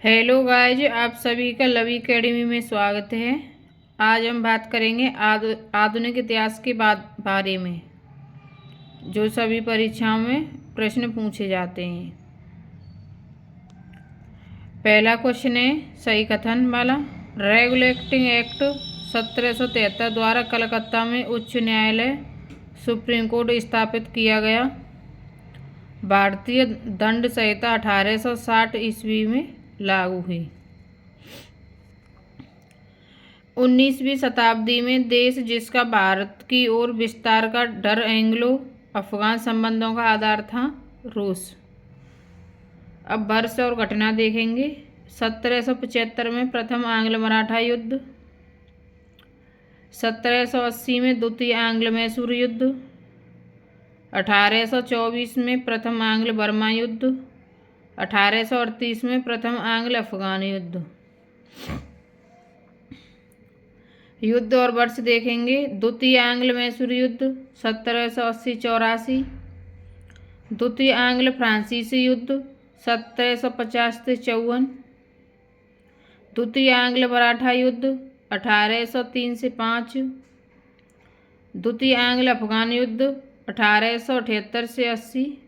Hello guys, आप सभी का लवी एकेडमी में स्वागत है। आज हम बात करेंगे आधुनिक इतिहास के बारे में, जो सभी परीक्षाओं में प्रश्न पूछे जाते हैं। पहला क्वेश्चन है सही कथन वाला। रेगुलेटिंग एक्ट 1773 द्वारा कलकत्ता में उच्च न्यायालय सुप्रीम कोर्ट स्थापित किया गया। भारतीय दंड संहिता 1860 ईस्वी में लागू हुई। 19वीं शताब्दी में देश जिसका भारत की ओर विस्तार का डर एंग्लो अफगान संबंधों का आधार था, रूस। अब वर्ष और घटना देखेंगे। 1775 में प्रथम आंग्ल मराठा युद्ध, 1780 में द्वितीय आंग्ल मैसूर युद्ध, 1824 में प्रथम आंग्ल बर्मा युद्ध, 1838 में प्रथम आंग्ल अफगान युद्ध। युद्ध और वर्ष देखेंगे। द्वितीय आंग्ल मैसूर युद्ध 1780-84, द्वितीय आंग्ल फ्रांसीसी युद्ध 1750-54, द्वितीय आंग्ल मराठा युद्ध 1803-5, द्वितीय आंग्ल अफगान युद्ध 1878-80।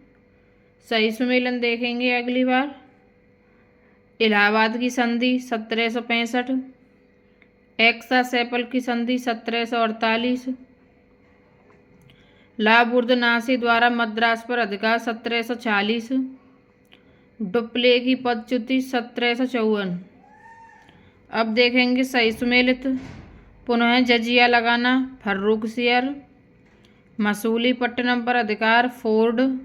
सही सम्मेलन देखेंगे अगली बार। इलाहाबाद की संधि 1765, एक्सा सेपल की संधि 1748, लाबुर्द नासी द्वारा मद्रास पर अधिकार 1740, डुप्ले की पदच्युति 1754। अब देखेंगे सही सुमेलित। पुनः जजिया लगाना फर्रुखसियर, मसूलीपट्टनम पर अधिकार फोर्ड,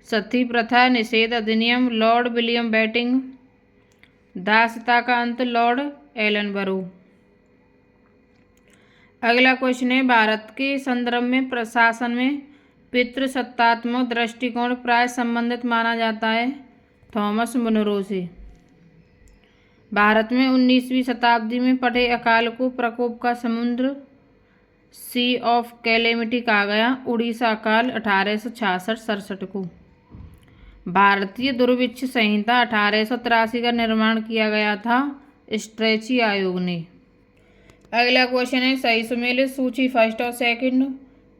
सती प्रथा निषेध अधिनियम लॉर्ड विलियम बेटिंग, दासता का अंत लॉर्ड एलनबरो। अगला क्वेश्चन है भारत के संदर्भ में प्रशासन में पितृसत्तात्मक दृष्टिकोण प्राय संबंधित माना जाता है, थॉमस मुनरो से। भारत में 19वीं शताब्दी में पड़े अकाल को प्रकोप का समुद्र, सी ऑफ कैलेमिटी कहा गया। उड़ीसा अकाल 1866-67 को। भारतीय दुर्भिक्ष संहिता 1883 का निर्माण किया गया था स्ट्रेची आयोग ने। अगला क्वेश्चन है सही सुमेलित सूची फर्स्ट और सेकंड।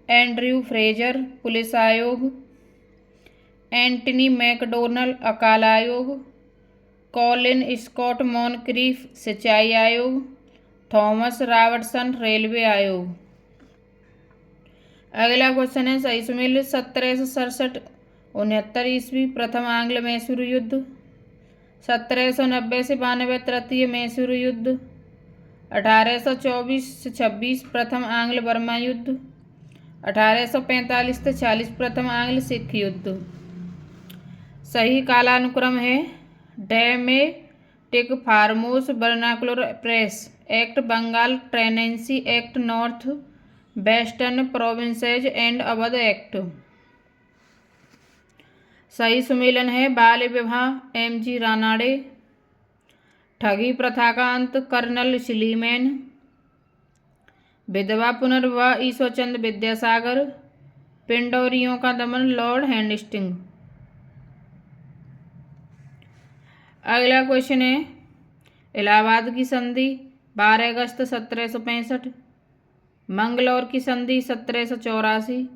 एंड्रयू फ्रेजर पुलिस आयोग, एंटनी मैकडोनल अकाल आयोग, कॉलिन स्कॉट मॉनक्रीफ सिंचाई आयोग, थॉमस रॉबर्टसन रेलवे आयोग। अगला क्वेश्चन है सही सुमेलित 1767-69 ईस्वी प्रथम आंग्ल मैसूर युद्ध, 1790 से 92 तृतीय मैसूर युद्ध, 1824-26 प्रथम आंग्ल बर्मा युद्ध, 1845 से 40 प्रथम आंग्ल सिख युद्ध। सही कालानुक्रम है dramatic performances vernacular press act, Bengal tenancy act, north western provinces and Awadh act. सही सुमेलन है बाल विवाह एम.जी. रानाडे, ठगी प्रथा का अंत कर्नल स्लीमैन, विधवा पुनर्विवाह ईश्वरचंद विद्यासागर, पिंडोरियों का दमन लॉर्ड हेस्टिंग्स। अगला क्वेश्चन है इलाहाबाद की संधि 12 अगस्त 1765, मंगलौर की संधि 1784,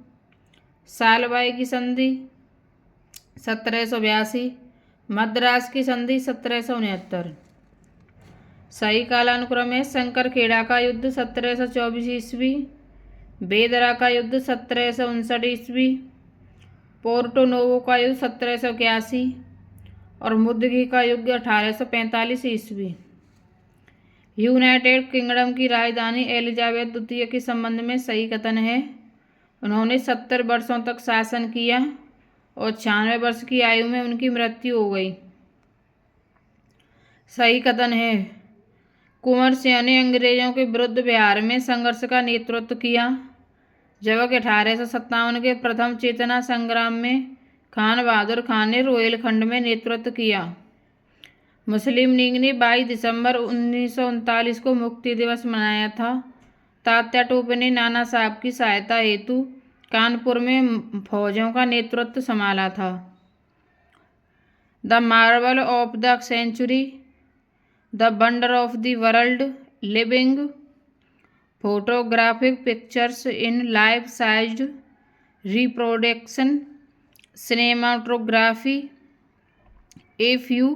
सालबाई की संधि 1782, मद्रास की संधि 1769। सही कालानुक्रम है शंकरखेड़ा का युद्ध 1724 ईस्वी, बेदरा का युद्ध 1759 ईस्वी, पोर्टो नोवो का युद्ध 1781 और मुद्गी का युद्ध 1845 ईस्वी। यूनाइटेड किंगडम की राजधानी एलिजाबेथ द्वितीय के संबंध में सही कथन है उन्होंने 70 वर्षों तक शासन किया और 96 वर्ष की आयु में उनकी मृत्यु हो गई। सही कथन है कुंवर सिंह ने अंग्रेजों के विरुद्ध बिहार में संघर्ष का नेतृत्व किया, जबकि 1857 के प्रथम चेतना संग्राम में खान बहादुर खान ने रोहिलखंड में नेतृत्व किया। मुस्लिम लीग ने 22 दिसंबर 1939 को मुक्ति दिवस मनाया था। तात्या टोपे ने नाना साहब की सहायता हेतु कानपुर में फौजों का नेतृत्व संभाला था। The marvel of the century, the wonder of the world, living photographic pictures in life sized reproduction, cinematography. A few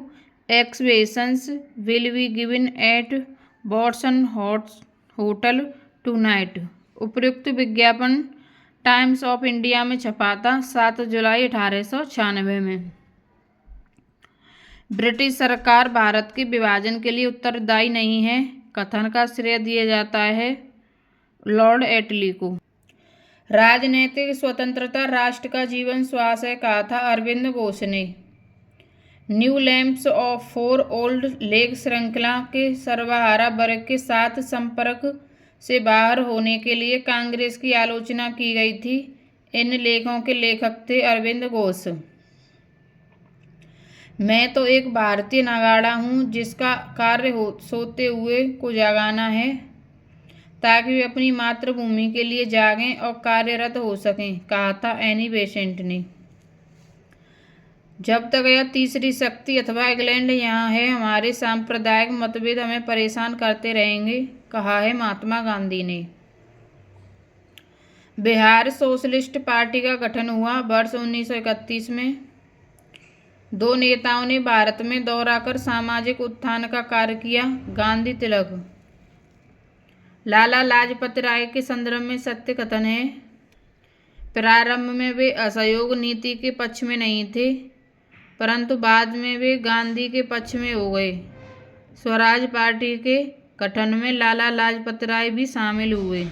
exhibitions will be given at Watson hotel tonight. उपयुक्त विज्ञापन टाइम्स ऑफ इंडिया में छपा था 7 जुलाई 1896 में। British सरकार भारत के विभाजन के लिए उत्तरदायी नहीं है, कथन का श्रेय दिया जाता है लॉर्ड एटली को। राजनीतिक स्वतंत्रता राष्ट्र का जीवन श्वास है, कहा था अरविंद घोष ने। New lamps of for old lake श्रृंखला के सर्वहारा वर्ग के साथ संपर्क से बाहर होने के लिए कांग्रेस की आलोचना की गई थी। इन लेखों के लेखक थे अरविंद घोष। मैं तो एक भारतीय नगाड़ा हूँ जिसका कार्य सोते हुए को जगाना है, ताकि वे अपनी मातृभूमि के लिए जागें और कार्यरत हो सकें, कहा था एनी बेसेंट ने। जब तक यह तीसरी शक्ति अथवा इंग्लैंड यहाँ है, हमारे सांप्रदायिक मतभेद हमें परेशान करते रहेंगे, कहा है महात्मा गांधी ने। बिहार सोशलिस्ट पार्टी का गठन हुआ वर्ष 1931 में। 2 नेताओं ने भारत में दौरा कर सामाजिक उत्थान का कार्य किया। गांधी तिलक। लाला लाजपत राय के संदर्भ में सत्य कथन है। प्रारंभ में वे असहयोग नीति के पक्ष में नहीं थे, परंतु बाद में वे गांधी के पक्ष में हो गए। स्वराज पार्टी के गठन में लाला लाजपत राय भी शामिल हुए।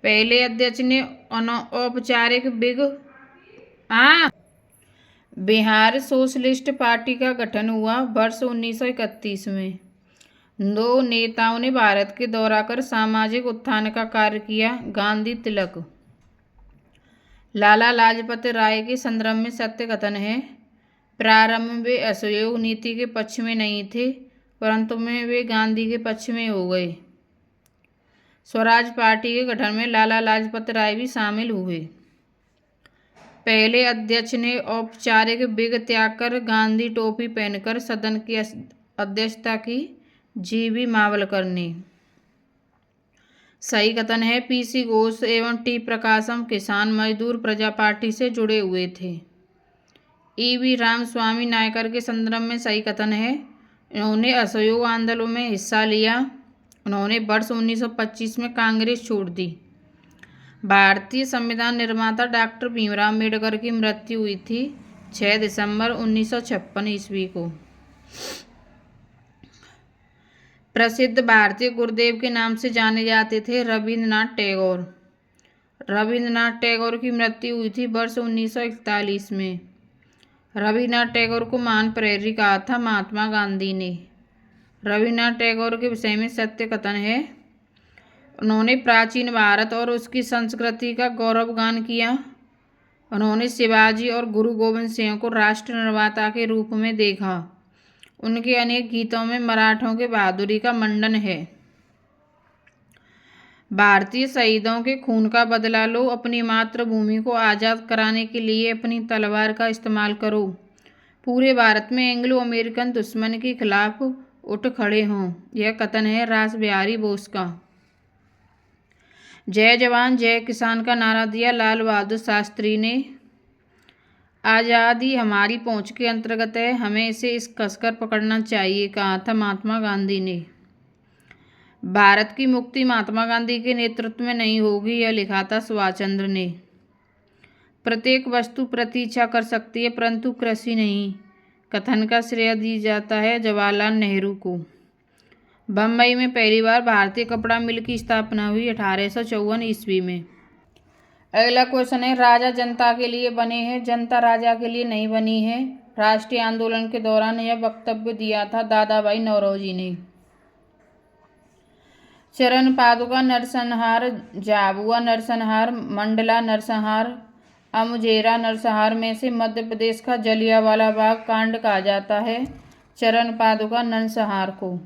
पहले अध्यक्ष ने अनौपचारिक बिहार सोशलिस्ट पार्टी का गठन हुआ वर्ष 1931 में। 2 नेताओं ने भारत के दौरा कर सामाजिक उत्थान का कार्य किया। गांधी तिलक। लाला लाजपत राय के संदर्भ में सत्य कथन है। प्रारंभ में वे असहयोग नीति के पक्ष में नहीं थे, परंतु में वे गांधी के पक्ष में हो गए। स्वराज पार्टी के गठन में लाला लाजपत राय भी शामिल हुए। पहले अध्यक्ष ने औपचारिक विग त्याग कर गांधी टोपी पहनकर सदन की अध्यक्षता की। जीवी मावलकर ने। सही कथन है। पीसी घोष एवं टी प्रकाशम किसान मजदूर प्रजा पार्टी से जुड़े हुए थे। ईवी रामस्वामी नायकर के संदर्भ में सही कथन है। इन्होंने असहयोग आंदोलन में हिस्सा लिया। उन्होंने वर्ष 1925 में कांग्रेस छोड़ दी। भारतीय संविधान निर्माता डॉक्टर भीमराव अम्बेडकर की मृत्यु हुई थी 6 दिसंबर 1956 ईस्वी को। प्रसिद्ध भारतीय गुरुदेव के नाम से जाने जाते थे रविंद्रनाथ टैगोर। रविंद्रनाथ टैगोर की मृत्यु हुई थी वर्ष 1941 में। रविन्द्रनाथ टैगोर को महान प्रेरक कहा था महात्मा गांधी ने। रविन्द्रनाथ टैगोर के विषय में सत्य कथन है। उन्होंने प्राचीन भारत और उसकी संस्कृति का गौरवगान किया। उन्होंने शिवाजी और गुरु गोविंद सिंह को राष्ट्र निर्माता के रूप में देखा। उनके अनेक गीतों में मराठों के बहादुरी का मंडन है। भारतीय शहीदों के खून का बदला लो, अपनी मातृभूमि को आज़ाद कराने के लिए अपनी तलवार का इस्तेमाल करो। पूरे भारत में एंग्लो अमेरिकन दुश्मन के खिलाफ उठ खड़े हों। यह कथन है रास बिहारी बोस का। जय जवान जय किसान का नारा दिया लाल बहादुर शास्त्री ने। आज़ादी हमारी पहुंच के अंतर्गत है, हमें इसे इस कसकर पकड़ना चाहिए, कहा था महात्मा गांधी ने। भारत की मुक्ति महात्मा गांधी के नेतृत्व में नहीं होगी, यह लिखा था सुभाष चंद्र ने। प्रत्येक वस्तु प्रतीक्षा कर सकती है, परंतु कृषि नहीं, कथन का श्रेय दिया जाता है जवाहरलाल नेहरू को। बम्बई में पहली बार भारतीय कपड़ा मिल की स्थापना हुई 1854 ईस्वी में। अगला क्वेश्चन है राजा जनता के लिए बने हैं, जनता राजा के लिए नहीं बनी है। राष्ट्रीय आंदोलन के दौरान यह वक्तव्य दिया था दादा भाई नौरोजी ने। चरण पादुका नरसंहार, झाबुआ नरसंहार, मंडला नरसंहार, अमुजेरा नरसंहार में से मध्य प्रदेश का जलियांवाला बाग कांड कहा जाता है चरण पादुका नरसंहार को।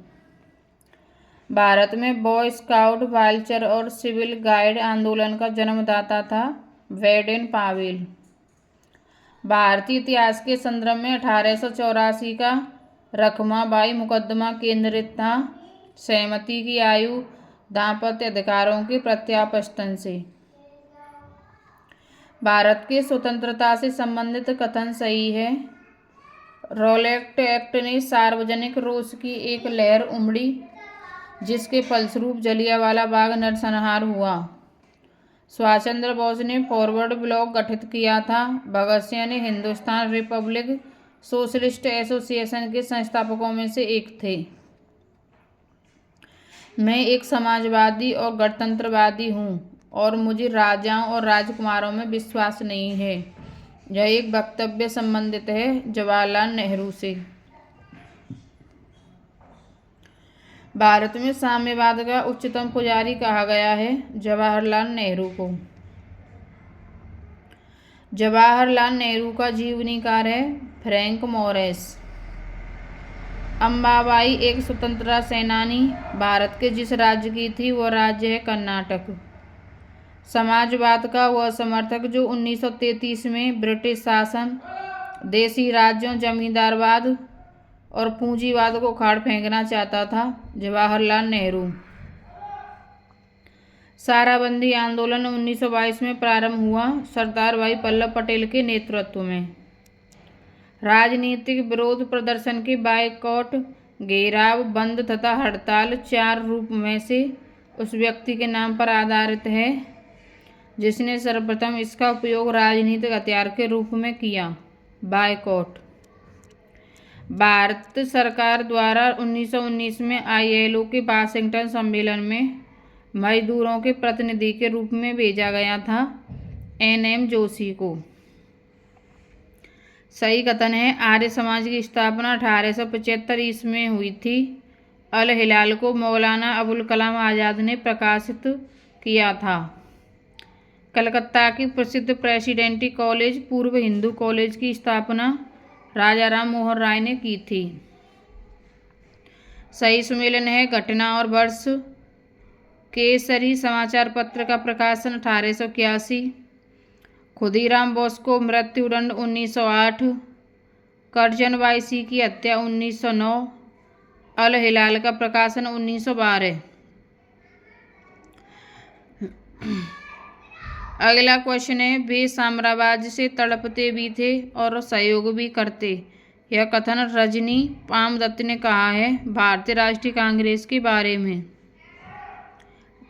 भारत में बॉय स्काउट, वाल्चर और सिविल गाइड आंदोलन का जन्मदाता था वेडेन पावेल। भारतीय इतिहास के संदर्भ में 1884 का रखमाबाई मुकदमा केंद्रित था। सहमति की आयु दाम्पत्य अधिकारों के प्रत्यापस्तन से। भारत के स्वतंत्रता से संबंधित कथन सही है। रॉलेट एक्ट ने सार्वजनिक रोष की एक लहर उमड़ी, जिसके फलस्वरूप जलियांवाला बाग नरसंहार हुआ। सुभाष चंद्र बोस ने फॉरवर्ड ब्लॉक गठित किया था। भगत सिंह ने हिंदुस्तान रिपब्लिक सोशलिस्ट एसोसिएशन के संस्थापकों में से एक थे। मैं एक समाजवादी और गणतंत्रवादी हूँ और मुझे राजाओं और राजकुमारों में विश्वास नहीं है। यह एक वक्तव्य संबंधित है जवाहरलाल नेहरू से। भारत में साम्यवाद का उच्चतम पुजारी कहा गया है जवाहरलाल नेहरू को। जवाहरलाल नेहरू का जीवनीकार है फ्रैंक मोरेस। अंबाबाई एक स्वतंत्रता सेनानी भारत के जिस राज्य की थी वह राज्य है कर्नाटक। समाजवाद का वह समर्थक जो 1933 में ब्रिटिश शासन, देशी राज्यों, जमींदारवाद और पूंजीवाद को उखाड़ फेंकना चाहता था, जवाहरलाल नेहरू। साराबंदी आंदोलन 1922 में प्रारंभ हुआ सरदार भाई वल्लभ पटेल के नेतृत्व में। राजनीतिक विरोध प्रदर्शन के बायकॉट, घेराव, बंद तथा हड़ताल 4 रूप में से उस व्यक्ति के नाम पर आधारित है जिसने सर्वप्रथम इसका उपयोग राजनीतिक हथियार के रूप में किया। बायकॉट। भारत सरकार द्वारा 1919 में ILO के वाशिंगटन सम्मेलन में मजदूरों के प्रतिनिधि के रूप में भेजा गया था NM जोशी को। सही कथन है। आर्य समाज की स्थापना 1875 ईस्वी में हुई थी। अल हिलाल को मौलाना अबुल कलाम आज़ाद ने प्रकाशित किया था। कलकत्ता की प्रसिद्ध प्रेसिडेंटी कॉलेज पूर्व हिंदू कॉलेज की स्थापना राजा राम मोहन राय ने की थी। सही सुमेलन है। घटना और वर्ष। केसरी समाचार पत्र का प्रकाशन 1881। खुदीराम बोस को मृत्युदंड 1908। करजन वायसी की हत्या 1909। अल हिलाल का प्रकाशन 1912। अगला क्वेश्चन है, वे साम्राज्य से तड़पते भी थे और सहयोग भी करते। यह कथन रजनी पामदत्त ने कहा है भारतीय राष्ट्रीय कांग्रेस के बारे में।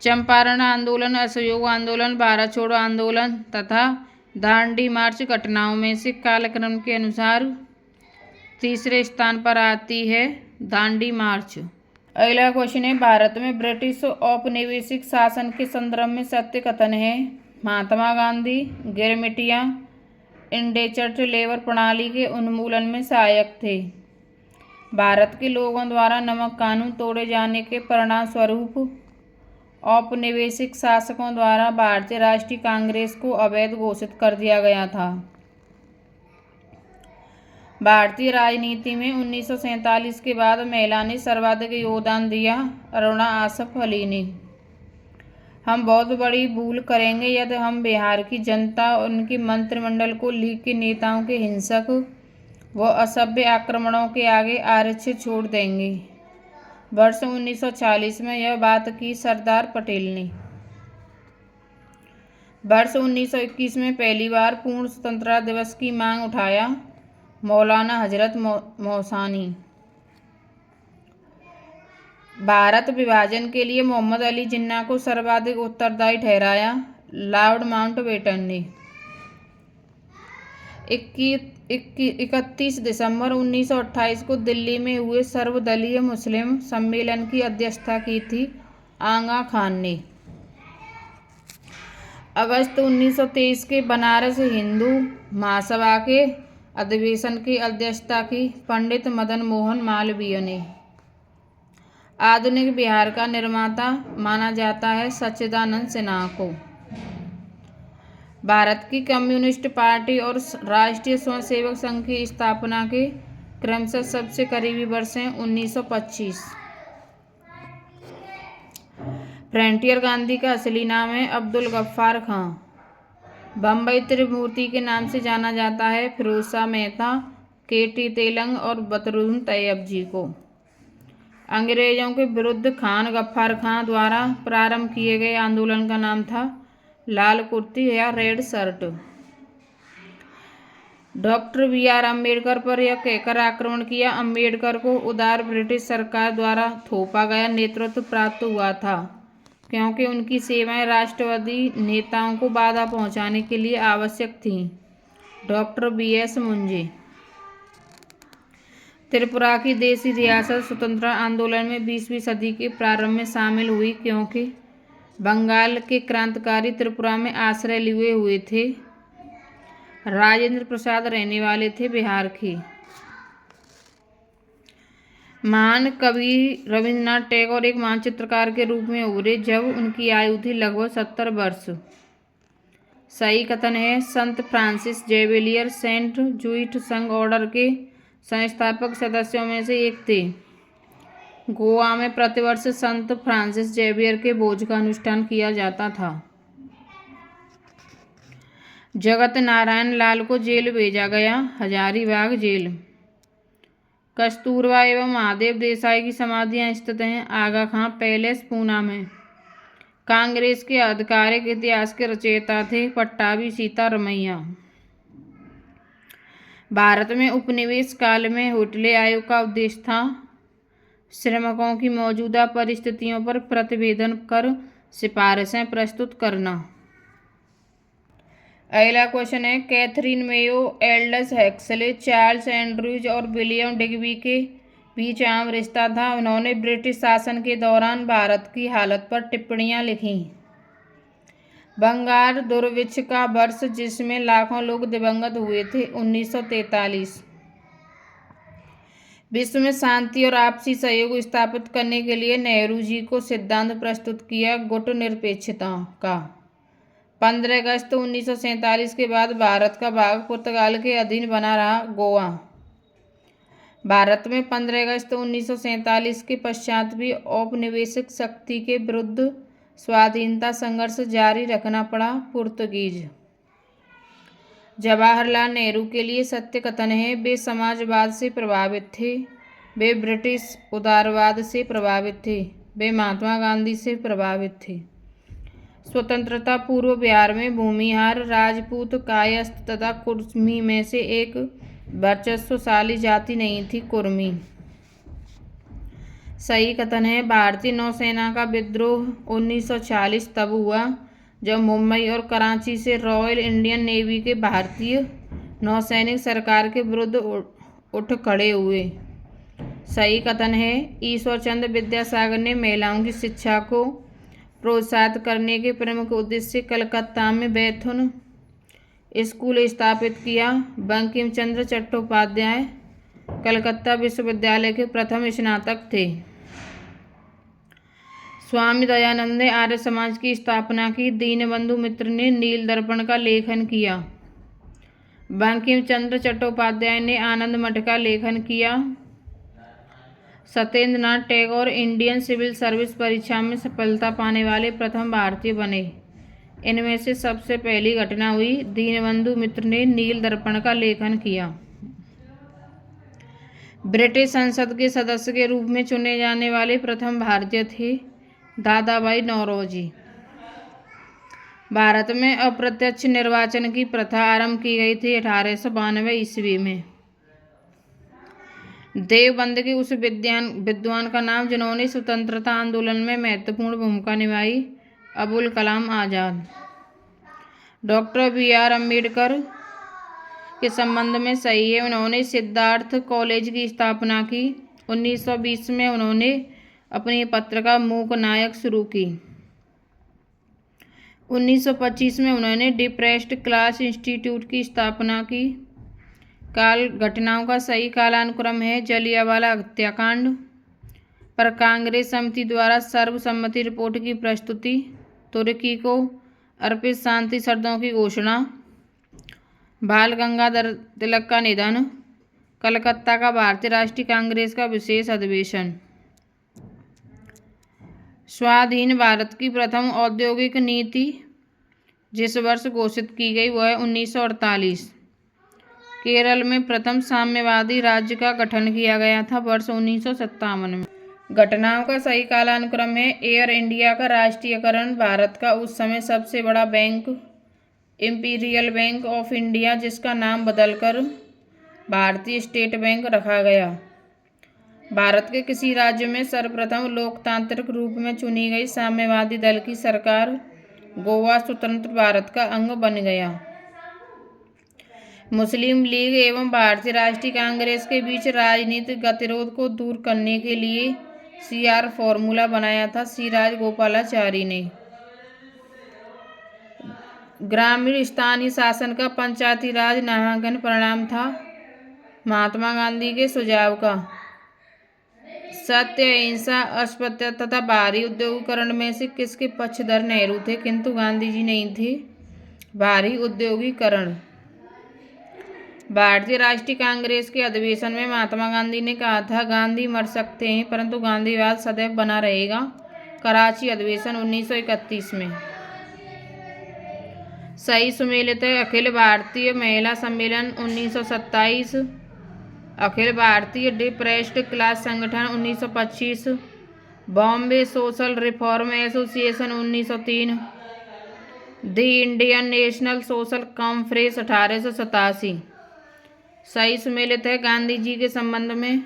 चंपारण आंदोलन, असहयोग आंदोलन, भारत छोड़ो आंदोलन तथा दांडी मार्च घटनाओं में से कालक्रम के अनुसार तीसरे स्थान पर आती है दांडी मार्च। अगला क्वेश्चन है, भारत में ब्रिटिश औपनिवेशिक शासन के संदर्भ में सत्य कथन है। महात्मा गांधी गिरमिटिया इंडेंचर्ड लेबर प्रणाली के उन्मूलन में सहायक थे। भारत के लोगों द्वारा नमक कानून तोड़े जाने के परिणाम स्वरूप औपनिवेशिक शासकों द्वारा भारतीय राष्ट्रीय कांग्रेस को अवैध घोषित कर दिया गया था। भारतीय राजनीति में 1947 के बाद महिला ने सर्वाधिक योगदान दिया, अरुणा आसफ अली ने। हम बहुत बड़ी भूल करेंगे यदि हम बिहार की जनता और उनके मंत्रिमंडल को लीग के नेताओं के हिंसक व असभ्य आक्रमणों के आगे आरक्षित छोड़ देंगे। वर्ष 1940 में यह बात की सरदार पटेल ने। वर्ष 1921 में पहली बार पूर्ण स्वतंत्रता दिवस की मांग उठाया मौलाना हजरत मोहसानी। भारत विभाजन के लिए मोहम्मद अली जिन्ना को सर्वाधिक उत्तरदायी ठहराया लॉर्ड माउंटबेटन ने। 31 दिसंबर 1928 को दिल्ली में हुए सर्वदलीय मुस्लिम सम्मेलन की अध्यक्षता की थी आगा खान ने। अगस्त 1923 के बनारस हिंदू महासभा के अधिवेशन की अध्यक्षता की पंडित मदन मोहन मालवीय ने। आधुनिक बिहार का निर्माता माना जाता है सच्चिदानंद सिन्हा को। भारत की कम्युनिस्ट पार्टी और राष्ट्रीय स्वयंसेवक संघ की स्थापना के क्रमशः सबसे करीबी वर्ष हैं 1925। फ्रंटियर गांधी का असली नाम है अब्दुल गफ्फार खां। बम्बई त्रिमूर्ति के नाम से जाना जाता है फिरोज शाह मेहता, केटी तेलंग और बदरुद्दीन तैयबजी को। अंग्रेजों के विरुद्ध खान गफ्फार खां द्वारा प्रारंभ किए गए आंदोलन का नाम था लाल कुर्ती या red shirt. Doctor B R. Ambedkar पर यह कहकर आक्रमण किया, अम्बेडकर को उदार ब्रिटिश सरकार द्वारा थोपा गया नेतृत्व प्राप्त हुआ था, क्योंकि उनकी सेवाएं राष्ट्रवादी नेताओं को बाधा पहुंचाने के लिए आवश्यक थीं। Doctor BS. मुंजे। त्रिपुरा की देशी रियासत स्वतंत्रता आंदोलन में 20वीं सदी के प्रारंभ में शामिल हुई, क्योंकि बंगाल के क्रांतिकारी त्रिपुरा में आश्रय लिए हुए थे। राजेंद्र प्रसाद रहने वाले थे बिहार के। महान कवि रविन्द्रनाथ टैगोर एक महान चित्रकार के रूप में उभरे जब उनकी आयु थी लगभग 70 वर्ष। सही कथन है। संत फ्रांसिस जेवियर सेंट जूइट संघ ऑर्डर के संस्थापक सदस्यों में से एक थे। गोवा में प्रतिवर्ष संत फ्रांसिस जेवियर के भोज का अनुष्ठान किया जाता था। जगत नारायण लाल को जेल भेजा गया। हजारीबाग जेल। कस्तूरबा एवं महादेव देसाई की समाधियां स्थित हैं आगा खां पैलेस, पूना में। कांग्रेस के आधिकारिक इतिहास के रचयिता थे पट्टाभी सीतारमैया। भारत में उपनिवेश काल में होटले आयोग का उद्देश्य था श्रमिकों की मौजूदा परिस्थितियों पर प्रतिवेदन कर सिफारिशें प्रस्तुत करना। अगला क्वेश्चन है, Catherine Mayo, Aldous Huxley, Charles Andrews और विलियम डिग्बी के बीच आम रिश्ता था। उन्होंने ब्रिटिश शासन के दौरान भारत की हालत पर टिप्पणियां लिखीं। बंगाल दुर्भिक्ष का वर्ष जिसमें लाखों लोग दिवंगत हुए थे 1943। विश्व में शांति और आपसी सहयोग स्थापित करने के लिए नेहरू जी को सिद्धांत प्रस्तुत किया गुट निरपेक्षता का। 15 अगस्त 1947 के बाद भारत का भाग पुर्तगाल के अधीन बना रहा। गोवा। भारत में 15 अगस्त 1947 के पश्चात भी औपनिवेशिक शक्ति के विरुद्ध स्वाधीनता संघर्ष जारी रखना पड़ा। पुर्तगीज। जवाहरलाल नेहरू के लिए सत्य कथन है, वे समाजवाद से प्रभावित थे, वे ब्रिटिश उदारवाद से प्रभावित थे, वे महात्मा गांधी से प्रभावित थे। स्वतंत्रता पूर्व बिहार में भूमिहार, राजपूत, कायस्थ तथा कुर्मी में से एक वर्चस्वशाली जाति नहीं थी, कुर्मी। सही कथन है। भारतीय नौसेना का विद्रोह 1940 तब हुआ जब मुंबई और कराची से रॉयल इंडियन नेवी के भारतीय नौसैनिक सरकार के विरुद्ध उठ खड़े हुए। सही कथन है। ईश्वर चंद्र विद्यासागर ने महिलाओं की शिक्षा को प्रोत्साहित करने के प्रमुख उद्देश्य से कलकत्ता में बैथुन स्कूल स्थापित किया। बंकिम चंद्र चट्टोपाध्याय कलकत्ता विश्वविद्यालय के प्रथम स्नातक थे। स्वामी दयानंद ने आर्य समाज की स्थापना की। दीनबंधु मित्र ने नील दर्पण का लेखन किया। बंकिम चंद्र चट्टोपाध्याय ने आनंद मठ का लेखन किया। Satyendra Nath Tagore Indian civil service परीक्षा में सफलता पाने वाले प्रथम भारतीय बने। इनमें से सबसे पहली घटना हुई, दीनबंधु मित्र ने नील दर्पण का लेखन किया। ब्रिटिश संसद के सदस्य के रूप में चुने जाने वाले प्रथम भारतीय थे दादाभाई नौरोजी। भारत में अप्रत्यक्ष निर्वाचन की प्रथा आरंभ की गई थी 1892 ईस्वी में। देवबंद के उस विद्वान का नाम जिन्होंने स्वतंत्रता आंदोलन में महत्वपूर्ण भूमिका निभाई, अबुल कलाम आजाद। Doctor B R. अम्बेडकर के संबंध में सही है। उन्होंने सिद्धार्थ कॉलेज की स्थापना की। 1920 में उन्होंने अपनी पत्रिका मूक नायक शुरू की। 1925 में उन्होंने डिप्रेस्ड क्लास इंस्टीट्यूट की स्थापना की। काल घटनाओं का सही कालानुक्रम है। जलियांवाला हत्याकांड पर कांग्रेस समिति द्वारा सर्वसम्मति रिपोर्ट की प्रस्तुति। तुर्की को अर्पित शांति शर्तों की घोषणा। बाल गंगाधर तिलक का निधन। कलकत्ता का भारतीय राष्ट्रीय कांग्रेस का विशेष अधिवेशन। स्वाधीन भारत की प्रथम औद्योगिक नीति जिस वर्ष घोषित की गई वह है 1948। केरल में प्रथम साम्यवादी राज्य का गठन किया गया था वर्ष 1957 में। घटनाओं का सही कालानुक्रम है। एयर इंडिया का राष्ट्रीयकरण। भारत का उस समय सबसे बड़ा bank imperial bank of India, जिसका नाम बदलकर भारतीय स्टेट बैंक रखा गया। भारत के किसी राज्य में सर्वप्रथम लोकतांत्रिक रूप में चुनी गई साम्यवादी दल की सरकार। गोवा स्वतंत्र भारत का अंग बन गया। मुस्लिम लीग एवं भारतीय राष्ट्रीय कांग्रेस के बीच राजनीतिक गतिरोध को दूर करने के लिए CR फॉर्मूला बनाया था सी राजगोपालाचारी ने। ग्रामीण स्थानीय शासन का पंचायती राज नामांकन परिणाम था महात्मा गांधी के सुझाव का। सत्य, अहिंसा, अस्पृश्यता तथा भारी उद्योगीकरण में से किसके पक्षधर नेहरू थे, किंतु गांधी जी नहीं थे। भारी उद्योगीकरण। भारतीय राष्ट्रीय कांग्रेस के अधिवेशन में महात्मा गांधी ने कहा था, गांधी मर सकते हैं परंतु गांधीवाद सदैव बना रहेगा। कराची अधिवेशन 1931 में। सही सुमेलित है। अखिल भारतीय महिला सम्मेलन 1927, अखिल भारतीय डिप्रेस्ड क्लास संगठन 1925, Bombay social reform association 1903, the Indian national social conference 1887। सही सुमेलित है। गांधी जी के संबंध में।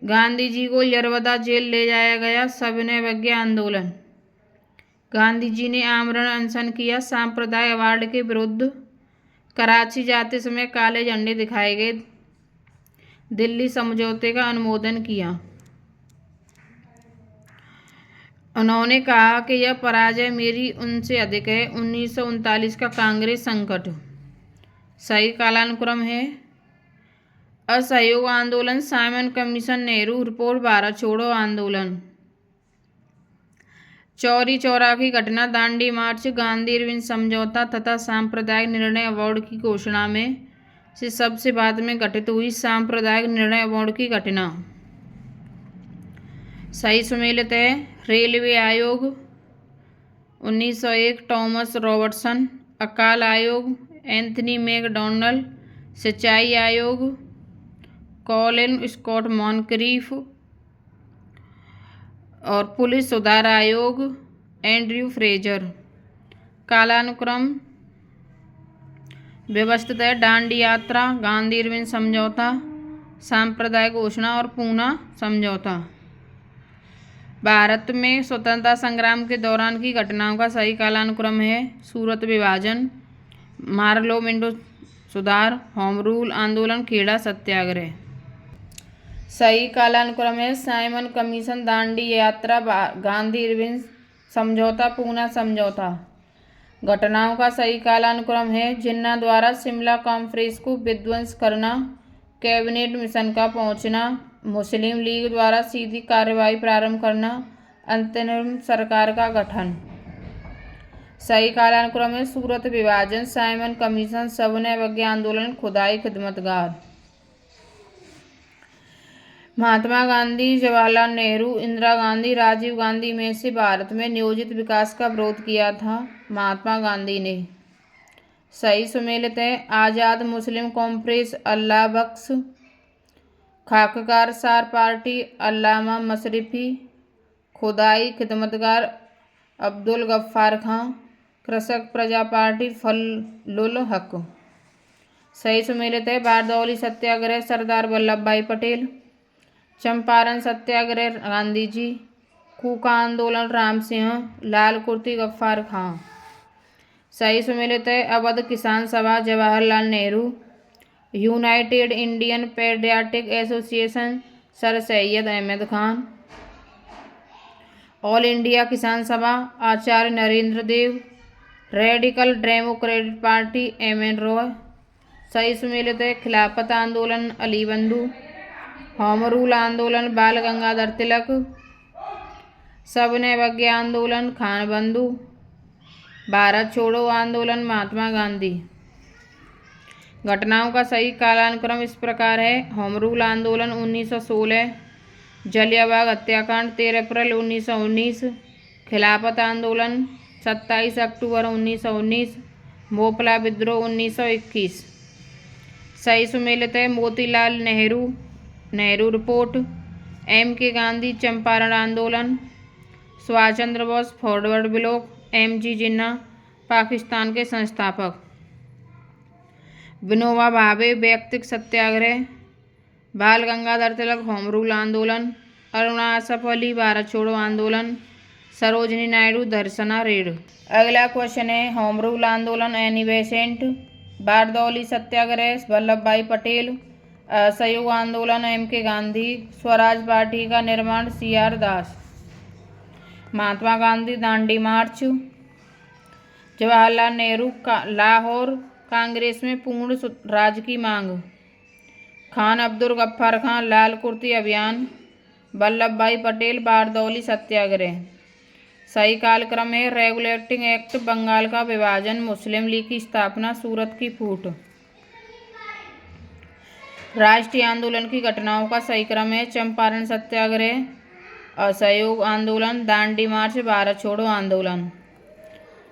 गांधी जी को यरवदा जेल ले जाया गया। सविनय अवज्ञा आंदोलन। गांधी जी ने आमरण अनशन किया सांप्रदायवाद के विरुद्ध। कराची जाते समय काले झंडे दिखाए गए। दिल्ली समझौते का अनुमोदन किया। उन्होंने कहा कि यह पराजय मेरी उनसे अधिक है। 1939 का कांग्रेस संकट। सही कालानुक्रम है। असहयोग आंदोलन, Simon commission, Nehru report, Bharat छोड़ो आंदोलन। चौरी चौरा की घटना, दांडी मार्च, गांधी इरविन समझौता तथा सांप्रदायिक निर्णय अवार्ड की घोषणा में से सबसे बाद में घटित हुई सांप्रदायिक निर्णय अवार्ड की घटना। सही सुमेलित है। रेलवे आयोग 1901, टॉमस रॉबर्टसन। अकाल आयोग एंथनी मैकडॉनल्ड। सिंचाई आयोग कॉलिन स्कॉट मॉनक्रीफ। और पुलिस सुधार आयोग एंड्रयू फ्रेजर। कालानुक्रम व्यवस्थित है। दांडी यात्रा, गांधी इरविन समझौता, सांप्रदायिक घोषणा और पूना समझौता। भारत में स्वतंत्रता संग्राम के दौरान की घटनाओं का सही कालानुक्रम है। सूरत विभाजन, मार्लो विंडो सुधार, होम रूल आंदोलन, खेड़ा सत्याग्रह। सही कालानुक्रम है। साइमन कमीशन, दांडी यात्रा, गांधी इरविन समझौता, पूना समझौता। घटनाओं का सही कालानुक्रम है। जिन्ना द्वारा शिमला कॉन्फ्रेंस को विध्वंस करना, कैबिनेट मिशन का पहुंचना, मुस्लिम लीग द्वारा सीधी कार्रवाई प्रारंभ करना, अंतरिम सरकार का गठन। सही कालानुक्रम है। सूरत विभाजन, साइमन कमीशन, सविनय अवज्ञा आंदोलन, खुदाई खिदमतगार। महात्मा गांधी, जवाहरलाल नेहरू, इंदिरा गांधी, राजीव गांधी में से भारत में नियोजित विकास का विरोध किया था महात्मा गांधी ने। सही सुमेलित है। आज़ाद मुस्लिम कॉन्फ्रेंस, अल्लाह बख्श। खाककार सार पार्टी, अल्लामा मशरफी। खुदाई खिदमतगार, अब्दुल गफ्फार खां। कृषक प्रजा पार्टी, फजलुल हक। सही सुमेलित है। बारदौली सत्याग्रह, सरदार वल्लभ भाई पटेल। चंपारण सत्याग्रह, गांधी जी। कूका आंदोलन, राम सिंह। लाल कुर्ती, गफ्फार खां। सही सुमेलित है। Awadh Kisan Sabha, Jawaharlal Nehru. United Indian patriotic association, sir Syed Ahmad Khan. All India Kisan Sabha, Acharya Narendra Dev. Radical democratic party, M N. Roy. सही सुमेलित है। खिलाफत आंदोलन, अली बंधु। होम रूल आंदोलन, बाल गंगाधर तिलक। सविनय अवज्ञा आंदोलन, खान बंधु। भारत छोड़ो आंदोलन, महात्मा गांधी। घटनाओं का सही कालानुक्रम इस प्रकार है। होम रूल आंदोलन 1916, जलियांवाला हत्याकांड 13 अप्रैल 1919, खिलाफत आंदोलन 27 अक्टूबर 1919। भोपाल विद्रोह 1921। सही सुमेलित है मोतीलाल नेहरू, नेहरू रिपोर्ट। M.K. गांधी, चंपारण आंदोलन। Subhash Chandra Bose, forward block. M.G. जिन्ना, पाकिस्तान के संस्थापक। विनोबा भावे, व्यक्तिक सत्याग्रह। बाल गंगाधर तिलक, होम रूल आंदोलन। अरुणा असफ अली, भारत छोड़ो आंदोलन। सरोजनी नायडू, दर्शना रेड। अगला क्वेश्चन है होम रूल आंदोलन एनी बेसेंट। बारदौली सत्याग्रह वल्लभ भाई पटेल। असहयोग आंदोलन M.K. गांधी। स्वराज पार्टी का निर्माण C.R. दास। महात्मा गांधी, दांडी मार्च। जवाहरलाल नेहरू, लाहौर कांग्रेस में पूर्ण राज की मांग। खान अब्दुल गफ्फार खान, लाल कुर्ती अभियान। वल्लभ भाई पटेल, बारदौली सत्याग्रह। सही कालक्रम है रेगुलेटिंग एक्ट, बंगाल का विभाजन, मुस्लिम लीग की स्थापना, सूरत की फूट। राष्ट्रीय आंदोलन की घटनाओं का सही क्रम है चंपारण सत्याग्रह, असहयोग आंदोलन, दांडी मार्च, भारत छोड़ो आंदोलन।